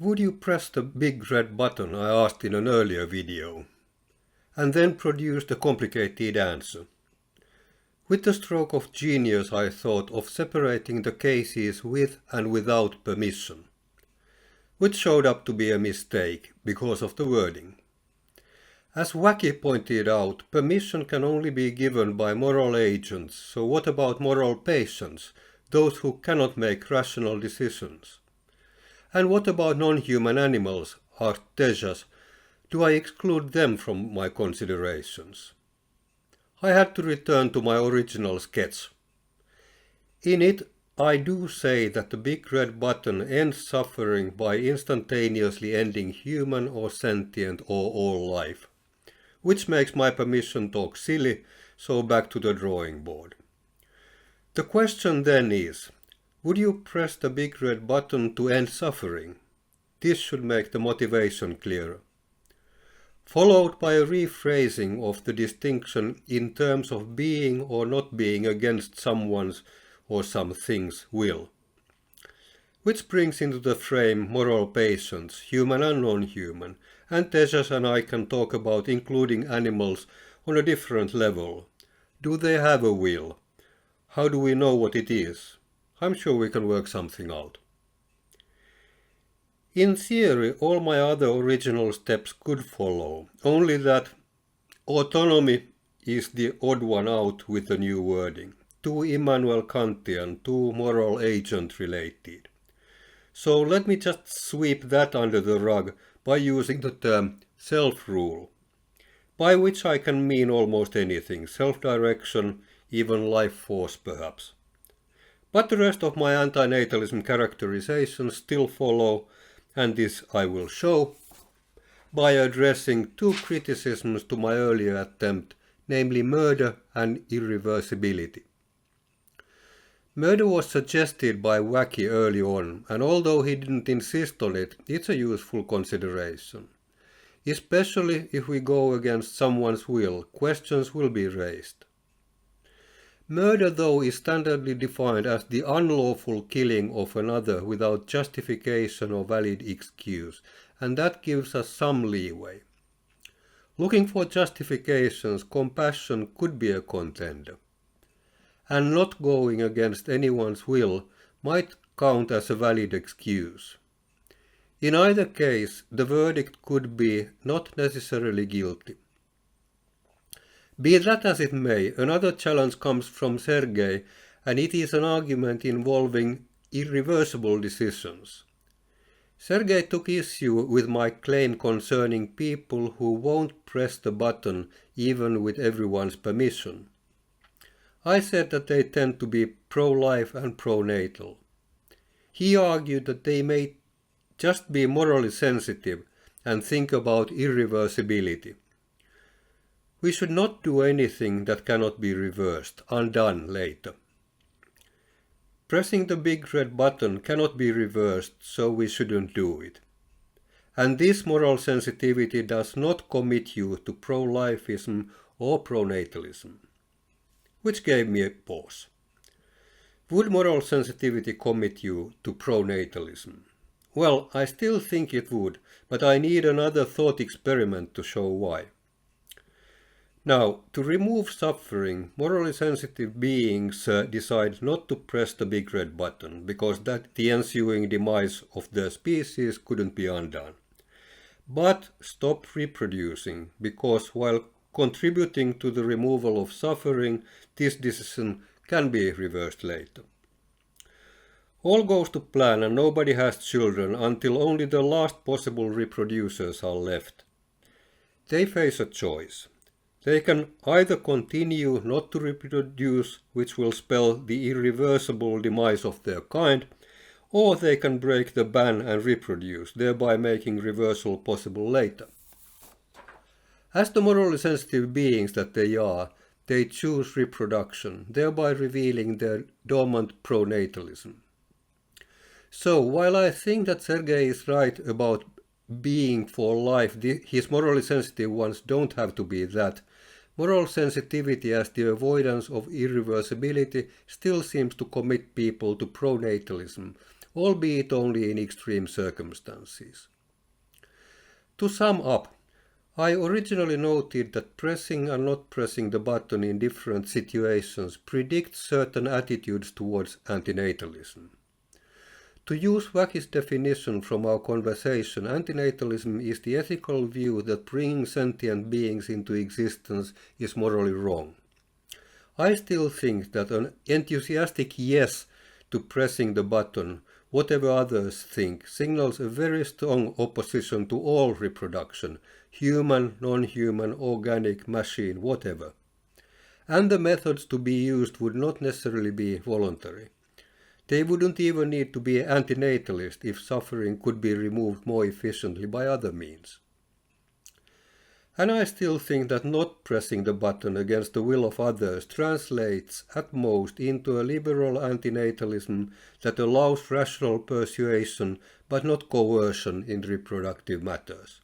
Would you press the big red button I asked in an earlier video, and then produce the complicated answer? With the stroke of genius I thought of separating the cases with and without permission, which showed up to be a mistake because of the wording. As Wacky pointed out, permission can only be given by moral agents, so what about moral patients, those who cannot make rational decisions? And what about non-human animals, artesias? Do I exclude them from my considerations? I had to return to my original sketch. In it, I do say that the big red button ends suffering by instantaneously ending human or sentient or all life, which makes my permission talk silly, so back to the drawing board. The question then is, would you press the big red button to end suffering? This should make the motivation clearer. Followed by a rephrasing of the distinction in terms of being or not being against someone's or something's will. Which brings into the frame moral patients, human and non-human, and Tejas and I can talk about including animals on a different level. Do they have a will? How do we know what it is? I'm sure we can work something out. In theory, all my other original steps could follow, only that autonomy is the odd one out with the new wording, too Immanuel Kantian, too moral agent related. So let me just sweep that under the rug by using the term self-rule, by which I can mean almost anything, self-direction, even life force perhaps. But the rest of my anti-natalism characterizations still follow, and this I will show by addressing two criticisms to my earlier attempt, namely murder and irreversibility. Murder was suggested by Wacky early on, and although he didn't insist on it, it's a useful consideration. Especially if we go against someone's will, questions will be raised. Murder, though, is standardly defined as the unlawful killing of another without justification or valid excuse, and that gives us some leeway. Looking for justifications, compassion could be a contender. And not going against anyone's will might count as a valid excuse. In either case, the verdict could be not necessarily guilty. Be that as it may, another challenge comes from Sergei, and it is an argument involving irreversible decisions. Sergei took issue with my claim concerning people who won't press the button even with everyone's permission. I said that they tend to be pro-life and pro-natal. He argued that they may just be morally sensitive and think about irreversibility. We should not do anything that cannot be reversed, undone later. Pressing the big red button cannot be reversed, so we shouldn't do it. And this moral sensitivity does not commit you to pro-lifism or pro-natalism. Which gave me a pause. Would moral sensitivity commit you to pro-natalism? Well, I still think it would, but I need another thought experiment to show why. Now, to remove suffering, morally sensitive beings decide not to press the big red button, because the ensuing demise of their species couldn't be undone. But stop reproducing, because while contributing to the removal of suffering, this decision can be reversed later. All goes to plan and nobody has children until only the last possible reproducers are left. They face a choice. They can either continue not to reproduce, which will spell the irreversible demise of their kind, or they can break the ban and reproduce, thereby making reversal possible later. As the morally sensitive beings that they are, they choose reproduction, thereby revealing their dormant pronatalism. So, while I think that Sergei is right about being for life, his morally sensitive ones don't have to be that. Moral sensitivity as the avoidance of irreversibility still seems to commit people to pronatalism, albeit only in extreme circumstances. To sum up, I originally noted that pressing and not pressing the button in different situations predicts certain attitudes towards antinatalism. To use Wacky's definition from our conversation, antinatalism is the ethical view that bringing sentient beings into existence is morally wrong. I still think that an enthusiastic yes to pressing the button, whatever others think, signals a very strong opposition to all reproduction, human, non-human, organic, machine, whatever. And the methods to be used would not necessarily be voluntary. They wouldn't even need to be anti-natalist if suffering could be removed more efficiently by other means. And I still think that not pressing the button against the will of others translates at most into a liberal antinatalism that allows rational persuasion but not coercion in reproductive matters.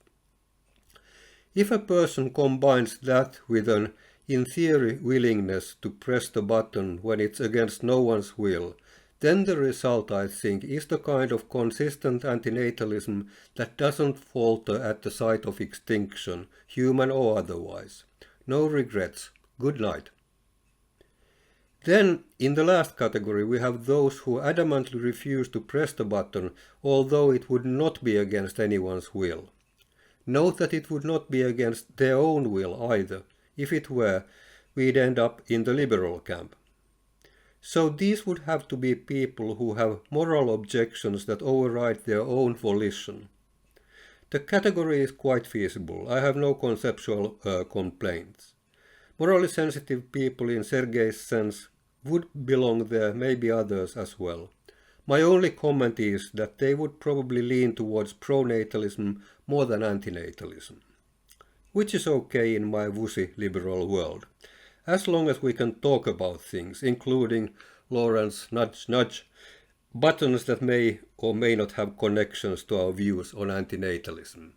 If a person combines that with an, in theory, willingness to press the button when it's against no one's will, then the result, I think, is the kind of consistent antinatalism that doesn't falter at the sight of extinction, human or otherwise. No regrets. Good night. Then, in the last category, we have those who adamantly refuse to press the button, although it would not be against anyone's will. Note that it would not be against their own will either. If it were, we'd end up in the liberal camp. So these would have to be people who have moral objections that override their own volition. The category is quite feasible. I have no conceptual complaints. Morally sensitive people in Sergei's sense would belong there, maybe others as well. My only comment is that they would probably lean towards pronatalism more than antinatalism. Which is okay in my wussy liberal world. As long as we can talk about things, including Lawrence nudge nudge, buttons that may or may not have connections to our views on antinatalism.